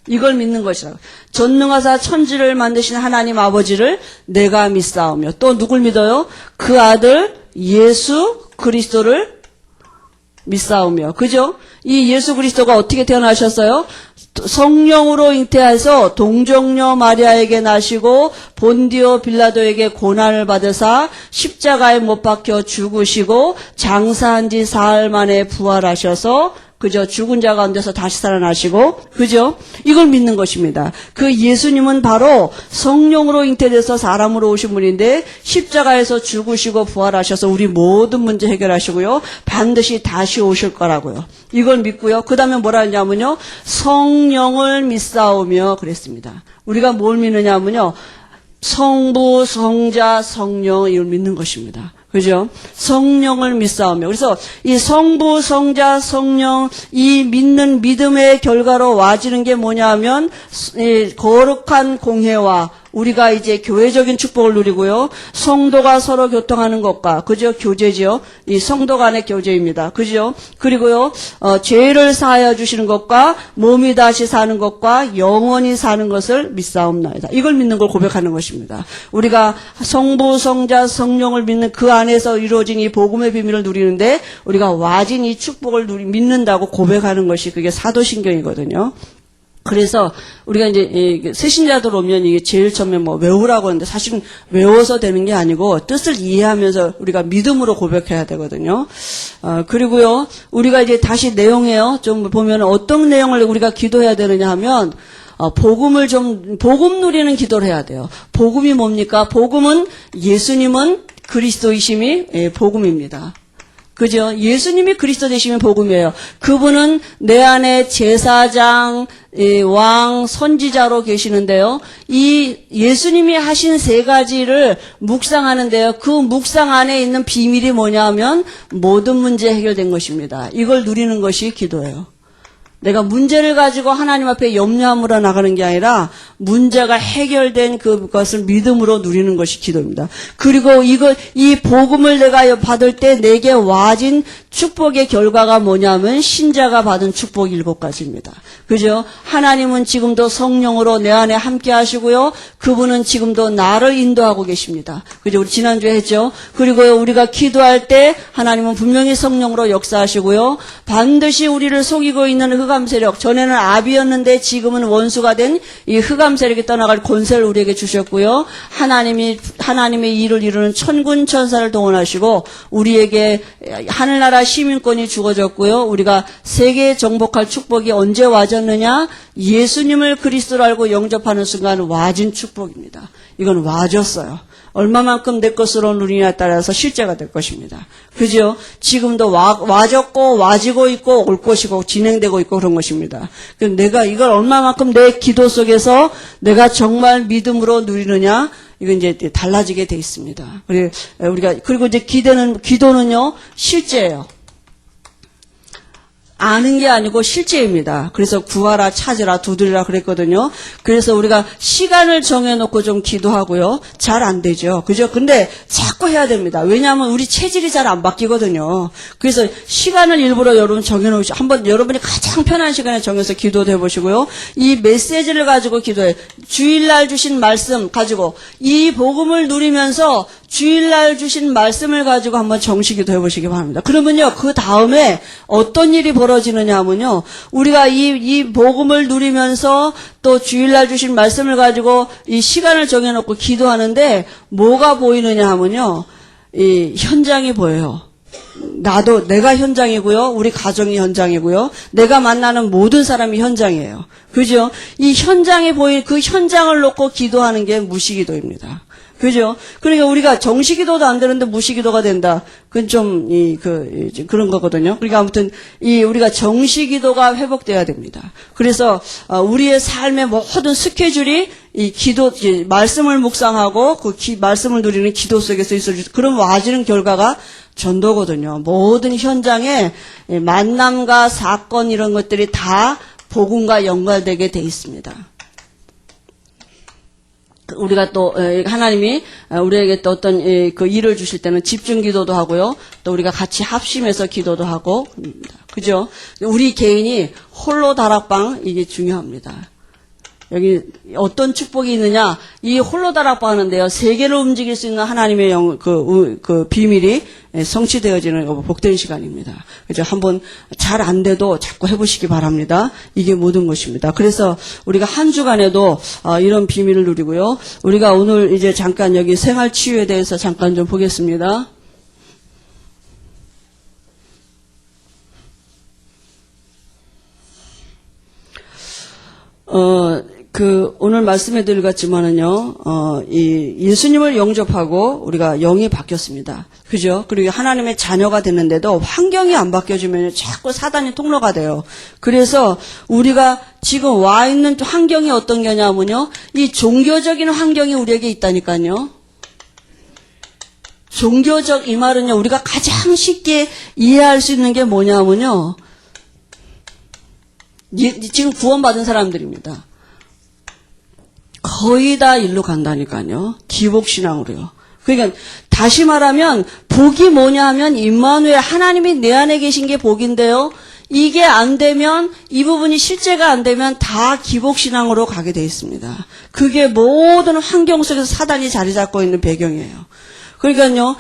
이걸 믿는 것이라고. 전능하사 천지를 만드신 하나님 아버지를 내가 믿사오며. 또 누굴 믿어요? 그 아들 예수 그리스도를 믿사오며. 그죠? 이 예수 그리스도가 어떻게 태어나셨어요? 성령으로 잉태해서 동정녀 마리아에게 나시고 본디오 빌라도에게 고난을 받으사 십자가에 못 박혀 죽으시고 장사한 지 사흘 만에 부활하셔서 그죠? 죽은 자 가운데서 다시 살아나시고, 그죠? 이걸 믿는 것입니다. 그 예수님은 바로 성령으로 잉태돼서 사람으로 오신 분인데, 십자가에서 죽으시고 부활하셔서 우리 모든 문제 해결하시고요. 반드시 다시 오실 거라고요. 이걸 믿고요. 그 다음에 뭐라 하냐면요. 성령을 믿사오며 그랬습니다. 우리가 뭘 믿느냐 하면요. 성부, 성자, 성령, 이걸 믿는 것입니다. 그죠? 성령을 믿사오며. 그래서 이 성부, 성자, 성령, 이 믿는 믿음의 결과로 와지는 게 뭐냐 하면, 이 거룩한 공회와 우리가 이제 교회적인 축복을 누리고요. 성도가 서로 교통하는 것과, 그죠? 교제지요. 이 성도 간의 교제입니다. 그죠? 그리고요, 죄를 사하여 주시는 것과 몸이 다시 사는 것과 영원히 사는 것을 믿사옵나이다. 이걸 믿는 걸 고백하는 것입니다. 우리가 성부, 성자, 성령을 믿는 그 안에서 이루어진 이 복음의 비밀을 누리는데 우리가 와진 이 축복을 믿는다고 고백하는 것이 그게 사도신경이거든요. 그래서 우리가 이제 새신자들 오면 이게 제일 처음에 뭐 외우라고 하는데 사실은 외워서 되는 게 아니고 뜻을 이해하면서 우리가 믿음으로 고백해야 되거든요. 그리고요 우리가 이제 다시 내용에요 좀 보면 어떤 내용을 우리가 기도해야 되느냐 하면 복음 누리는 기도를 해야 돼요. 복음이 뭡니까? 복음은 예수님은 그리스도이심이 복음입니다. 그죠? 예수님이 그리스도 되시면 복음이에요. 그분은 내 안에 제사장, 왕, 선지자로 계시는데요. 이 예수님이 하신 세 가지를 묵상하는데요. 그 묵상 안에 있는 비밀이 뭐냐 하면 모든 문제 해결된 것입니다. 이걸 누리는 것이 기도예요. 내가 문제를 가지고 하나님 앞에 염려함으로 나가는 게 아니라 문제가 해결된 그것을 믿음으로 누리는 것이 기도입니다. 그리고 이 복음을 내가 받을 때 내게 와진 축복의 결과가 뭐냐면 신자가 받은 축복 7가지입니다. 그죠? 하나님은 지금도 성령으로 내 안에 함께 하시고요. 그분은 지금도 나를 인도하고 계십니다. 그죠? 우리 지난주에 했죠? 그리고 우리가 기도할 때 하나님은 분명히 성령으로 역사하시고요. 반드시 우리를 속이고 있는 흑암 세력, 전에는 아비였는데 지금은 원수가 된 이 흑암 세력이 떠나갈 권세를 우리에게 주셨고요. 하나님의 일을 이루는 천군 천사를 동원하시고 우리에게 하늘나라 시민권이 주어졌고요. 우리가 세계에 정복할 축복이 언제 와졌느냐? 예수님을 그리스도로 알고 영접하는 순간 와진 축복입니다. 이건 와졌어요. 얼마만큼 내 것으로 누리냐에 따라서 실제가 될 것입니다. 그죠? 지금도 와졌고 와지고 있고 올 것이고 진행되고 있고 그런 것입니다. 그럼 내가 이걸 얼마만큼 내 기도 속에서 내가 정말 믿음으로 누리느냐? 이거 이제 달라지게 돼 있습니다. 그리고 이제 기도는요, 실제예요. 아는 게 아니고 실제입니다. 그래서 구하라, 찾으라, 두드리라 그랬거든요. 그래서 우리가 시간을 정해놓고 좀 기도하고요. 잘 안 되죠. 그죠? 근데 자꾸 해야 됩니다. 왜냐하면 우리 체질이 잘 안 바뀌거든요. 그래서 시간을 일부러 여러분 정해놓으시고, 한번 여러분이 가장 편한 시간에 정해서 기도도 해보시고요. 이 메시지를 가지고 기도해. 주일날 주신 말씀 가지고, 이 복음을 누리면서 주일날 주신 말씀을 가지고 한번 정식기도 해보시기 바랍니다. 그러면요, 그 다음에 어떤 일이 벌어지느냐 하면요, 우리가 이 복음을 누리면서 또 주일날 주신 말씀을 가지고 이 시간을 정해놓고 기도하는데 뭐가 보이느냐 하면요, 이 현장이 보여요. 내가 현장이고요, 우리 가정이 현장이고요, 내가 만나는 모든 사람이 현장이에요. 그죠? 이 현장에 보인 그 현장을 놓고 기도하는 게 무시기도입니다. 그죠? 그러니까 우리가 정시기도도 안 되는데 무시기도가 된다. 그건 좀, 그런 거거든요. 그러니까 아무튼, 우리가 정시기도가 회복돼야 됩니다. 그래서, 우리의 삶의 모든 스케줄이 말씀을 묵상하고 말씀을 누리는 기도 속에서 있어주죠. 그럼 와지는 결과가 전도거든요. 모든 현장에 만남과 사건 이런 것들이 다 복음과 연관되게 돼 있습니다. 우리가 또 하나님이 우리에게 또 어떤 그 일을 주실 때는 집중 기도도 하고요. 또 우리가 같이 합심해서 기도도 하고, 그죠? 우리 개인이 홀로 다락방 이게 중요합니다. 여기 어떤 축복이 있느냐? 이 홀로 다락방 하는데요, 세계를 움직일 수 있는 하나님의 그 비밀이 성취되어지는 복된 시간입니다. 그죠? 한번 잘 안 돼도 자꾸 해보시기 바랍니다. 이게 모든 것입니다. 그래서 우리가 한 주간에도 이런 비밀을 누리고요. 우리가 오늘 이제 잠깐 여기 생활치유에 대해서 잠깐 좀 보겠습니다. 오늘 말씀해 드렸지만은요, 예수님을 영접하고 우리가 영이 바뀌었습니다. 그죠? 그리고 하나님의 자녀가 됐는데도 환경이 안 바뀌어지면 자꾸 사단이 통로가 돼요. 그래서 우리가 지금 와 있는 환경이 어떤 게냐면요, 이 종교적인 환경이 우리에게 있다니까요. 종교적 이 말은요, 우리가 가장 쉽게 이해할 수 있는 게 뭐냐면요, 지금 구원받은 사람들입니다. 거의 다 일로 간다니까요. 기복신앙으로요. 그러니까 다시 말하면 복이 뭐냐 하면 임마누엘 하나님이 내 안에 계신 게 복인데요. 이게 안 되면, 이 부분이 실제가 안 되면 다 기복신앙으로 가게 돼 있습니다. 그게 모든 환경 속에서 사단이 자리 잡고 있는 배경이에요. 그러니까요,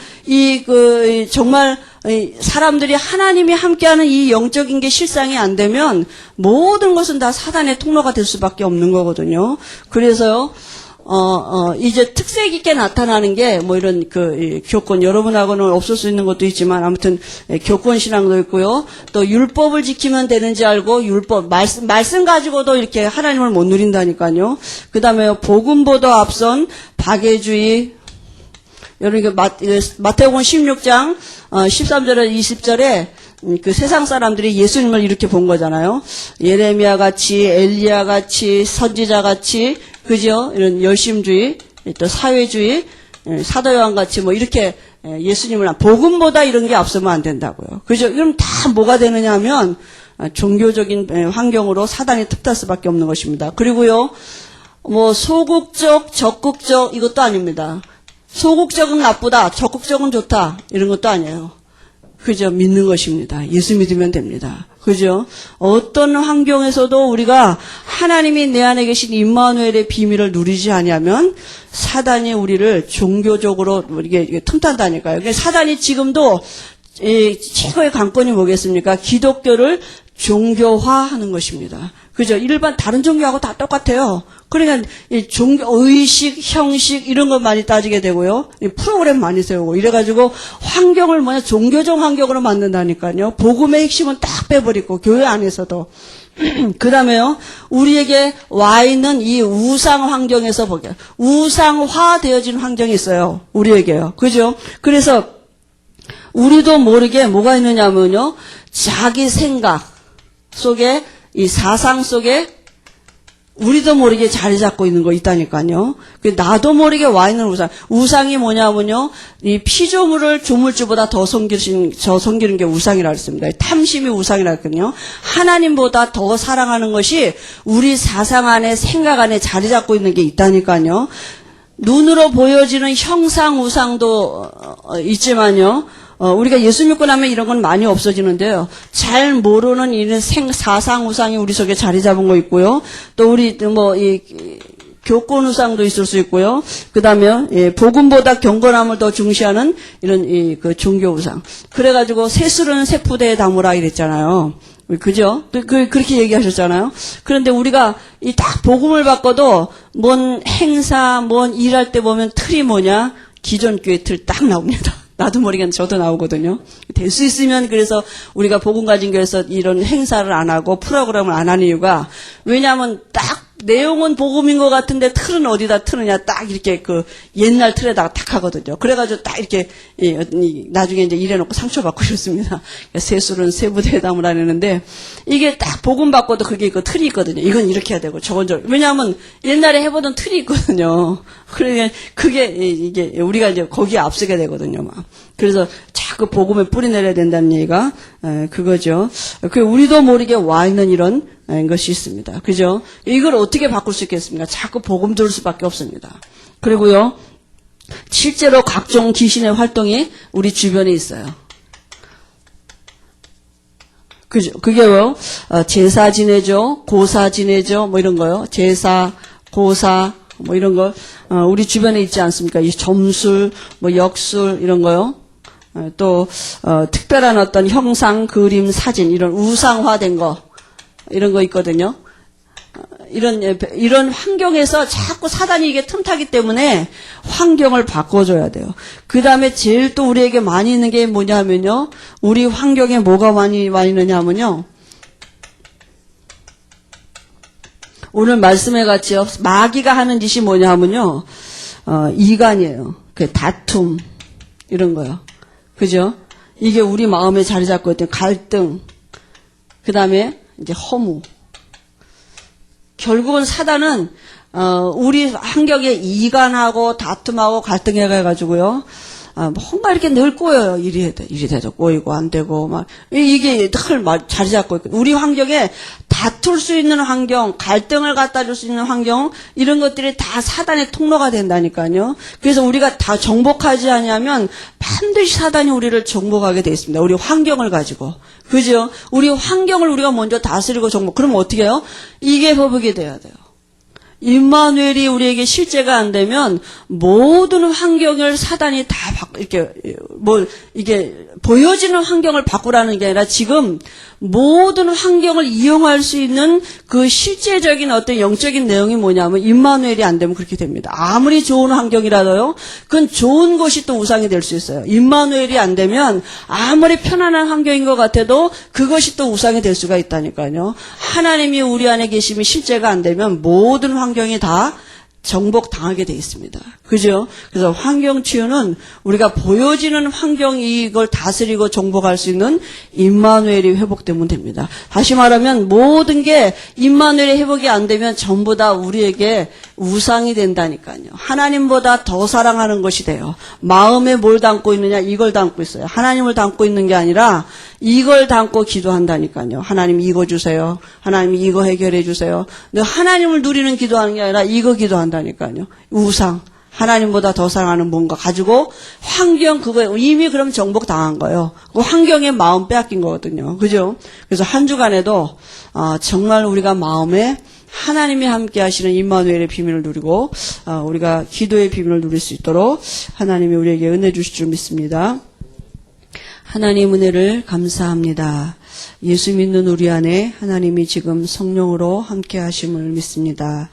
정말, 사람들이 하나님이 함께하는 이 영적인 게 실상이 안 되면 모든 것은 다 사단의 통로가 될 수밖에 없는 거거든요. 그래서요, 이제 특색 있게 나타나는 게 뭐 이런 교권, 여러분하고는 없을 수 있는 것도 있지만 아무튼 교권 신앙도 있고요. 또 율법을 지키면 되는지 알고 말씀 가지고도 이렇게 하나님을 못 누린다니까요. 그 다음에 복음보다 앞선 박애주의, 여러분 마태복음 16장 13절에 20절에 그 세상 사람들이 예수님을 이렇게 본 거잖아요. 예레미야 같이, 엘리야 같이, 선지자 같이, 그죠? 이런 열심주의, 또 사회주의, 사도 요한 같이 뭐 이렇게 예수님을 복음보다 이런 게 앞서면 안 된다고요. 그죠? 그럼 다 뭐가 되느냐 하면 종교적인 환경으로 사단이 틈탈 수밖에 없는 것입니다. 그리고요, 뭐 소극적, 적극적 이것도 아닙니다. 소극적은 나쁘다, 적극적은 좋다 이런 것도 아니에요. 그죠? 믿는 것입니다. 예수 믿으면 됩니다. 그죠? 어떤 환경에서도 우리가 하나님이 내 안에 계신 임마누엘의 비밀을 누리지 않으면 사단이 우리를 종교적으로 이게 틈탄다니까요. 그러니까 사단이 지금도 최고의 관건이 뭐겠습니까? 기독교를 종교화하는 것입니다. 그죠? 일반 다른 종교하고 다 똑같아요. 그러니까 이 의식, 형식 이런 것 많이 따지게 되고요. 이 프로그램 많이 세우고 이래가지고 환경을 종교적 환경으로 만든다니까요. 복음의 핵심은 딱 빼버리고 교회 안에서도. 그 다음에요, 우리에게 와 있는 이 우상 환경에서 보게 우상화 되어진 환경이 있어요. 우리에게요. 그죠? 그래서 우리도 모르게 뭐가 있느냐면요, 자기 생각 속에 이 사상 속에 우리도 모르게 자리 잡고 있는 거 있다니까요. 나도 모르게 와 있는 우상. 우상이 뭐냐면요. 이 피조물을 조물주보다 더 섬기는 게 우상이라고 했습니다. 탐심이 우상이라고 했거든요. 하나님보다 더 사랑하는 것이 우리 사상 안에, 생각 안에 자리 잡고 있는 게 있다니까요. 눈으로 보여지는 형상 우상도 있지만요. 우리가 예수 믿고 나면 이런 건 많이 없어지는데요. 잘 모르는 이런 사상 우상이 우리 속에 자리 잡은 거 있고요. 또 우리 교권 우상도 있을 수 있고요. 그다음에 복음보다 경건함을 더 중시하는 이런 그 종교 우상. 그래가지고 세술은 세푸대에 담으라 이랬잖아요. 그죠? 그렇게 얘기하셨잖아요. 그런데 우리가 이 딱 복음을 받고도 뭔 행사, 뭔 일할 때 보면 틀이 뭐냐? 기존 교회 틀 딱 나옵니다. 나도 모르게 저도 나오거든요. 될 수 있으면 그래서 우리가 복음 가진 교회에서 이런 행사를 안 하고 프로그램을 안 하는 이유가 왜냐하면 딱 내용은 복음인 것 같은데 틀은 어디다 트느냐 딱 이렇게 그 옛날 틀에다가 딱 하거든요. 그래가지고 딱 이렇게 나중에 이제 일해놓고 상처받고 이렇습니다. 세술은 세부대에 담으라 그러는데 이게 딱 복음 받고도 그게 그 틀이 있거든요. 이건 이렇게 해야 되고 저건 저 왜냐하면 옛날에 해보던 틀이 있거든요. 그러니까 그게 이게 우리가 이제 거기에 앞서게 되거든요. 막. 그래서 자꾸 복음에 뿌리 내려야 된다는 얘기가 그거죠. 우리도 모르게 와 있는 이런 것이 있습니다. 그죠? 이걸 어떻게 바꿀 수 있겠습니까? 자꾸 복음 들을 수밖에 없습니다. 그리고요, 실제로 각종 귀신의 활동이 우리 주변에 있어요. 그죠? 그게 뭐, 제사 지내죠, 고사 지내죠, 뭐 이런 거요. 제사, 고사, 뭐 이런 거, 우리 주변에 있지 않습니까? 이 점술, 뭐 역술, 이런 거요. 또, 특별한 어떤 형상, 그림, 사진, 이런 우상화된 거, 이런 거 있거든요. 이런 환경에서 자꾸 사단이 이게 틈타기 때문에 환경을 바꿔줘야 돼요. 그 다음에 제일 또 우리에게 많이 있는 게 뭐냐 하면요. 우리 환경에 뭐가 많이 와 있느냐 하면요. 오늘 말씀에 같이 마귀가 하는 짓이 뭐냐 하면요. 이간이에요. 그 다툼, 이런 거요. 그죠? 이게 우리 마음에 자리 잡고 있던 갈등, 그 다음에 이제 허무. 결국은 사단은 우리 환경에 이간하고 다툼하고 갈등해가지고요. 뭔가 이렇게 늘 꼬여요. 이리 돼도 꼬이고 안 되고 막 이게 늘 자리 잡고 있고 우리 환경에 다툴 수 있는 환경, 갈등을 갖다 줄 수 있는 환경 이런 것들이 다 사단의 통로가 된다니까요. 그래서 우리가 다 정복하지 않으면 반드시 사단이 우리를 정복하게 돼 있습니다. 우리 환경을 가지고. 그죠? 우리 환경을 우리가 먼저 다스리고 정복. 그러면 어떻게 해요? 이게 회복이 돼야 돼요. 임마누엘이 우리에게 실제가 안 되면 모든 환경을 사단이 다 이렇게 이게 보여지는 환경을 바꾸라는 게 아니라 지금 모든 환경을 이용할 수 있는 그 실제적인 어떤 영적인 내용이 뭐냐면 임마누엘이 안 되면 그렇게 됩니다. 아무리 좋은 환경이라도요. 그건 좋은 것이 또 우상이 될 수 있어요. 임마누엘이 안 되면 아무리 편안한 환경인 것 같아도 그것이 또 우상이 될 수가 있다니까요. 하나님이 우리 안에 계심이 실제가 안 되면 모든 환경이 다 정복당하게 돼 있습니다. 그죠? 그래서 환경 치유는 우리가 보여지는 환경 이걸 다스리고 정복할 수 있는 임마누엘이 회복되면 됩니다. 다시 말하면 모든 게 임마누엘이 회복이 안 되면 전부 다 우리에게 우상이 된다니까요. 하나님보다 더 사랑하는 것이 돼요. 마음에 뭘 담고 있느냐 이걸 담고 있어요. 하나님을 담고 있는 게 아니라 이걸 담고 기도한다니까요. 하나님 이거 주세요. 하나님 이거 해결해 주세요. 근데 하나님을 누리는 기도하는 게 아니라 이거 기도한다니까요. 우상. 하나님보다 더 사랑하는 뭔가 가지고 환경 그거에 이미 그럼 정복당한 거예요. 그 환경에 마음 빼앗긴 거거든요. 그죠? 그래서 한 주간에도 정말 우리가 마음에 하나님이 함께 하시는 임마누엘의 비밀을 누리고 우리가 기도의 비밀을 누릴 수 있도록 하나님이 우리에게 은혜 주실 줄 믿습니다. 하나님 은혜를 감사합니다. 예수 믿는 우리 안에 하나님이 지금 성령으로 함께 하심을 믿습니다.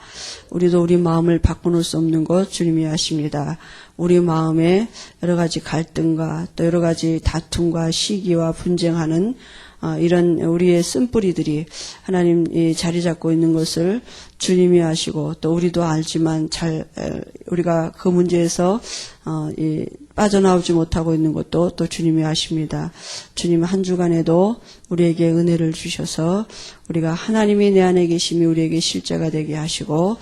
우리도 우리 마음을 바꿔놓을 수 없는 것 주님이 아십니다. 우리 마음에 여러 가지 갈등과 또 여러 가지 다툼과 시기와 분쟁하는 이런 우리의 쓴뿌리들이 하나님 자리 잡고 있는 것을 주님이 아시고 또 우리도 알지만 우리가 그 문제에서 빠져나오지 못하고 있는 것도 또 주님이 아십니다. 주님 한 주간에도 우리에게 은혜를 주셔서 우리가 하나님이 내 안에 계심이 우리에게 실제가 되게 하시고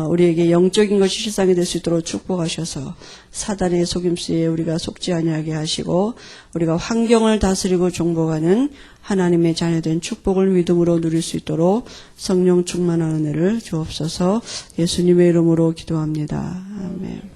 우리에게 영적인 것이 실상이 될 수 있도록 축복하셔서 사단의 속임수에 우리가 속지 아니하게 하시고 우리가 환경을 다스리고 정복하는 하나님의 자녀된 축복을 믿음으로 누릴 수 있도록 성령 충만한 은혜를 주옵소서. 예수님의 이름으로 기도합니다. 아멘.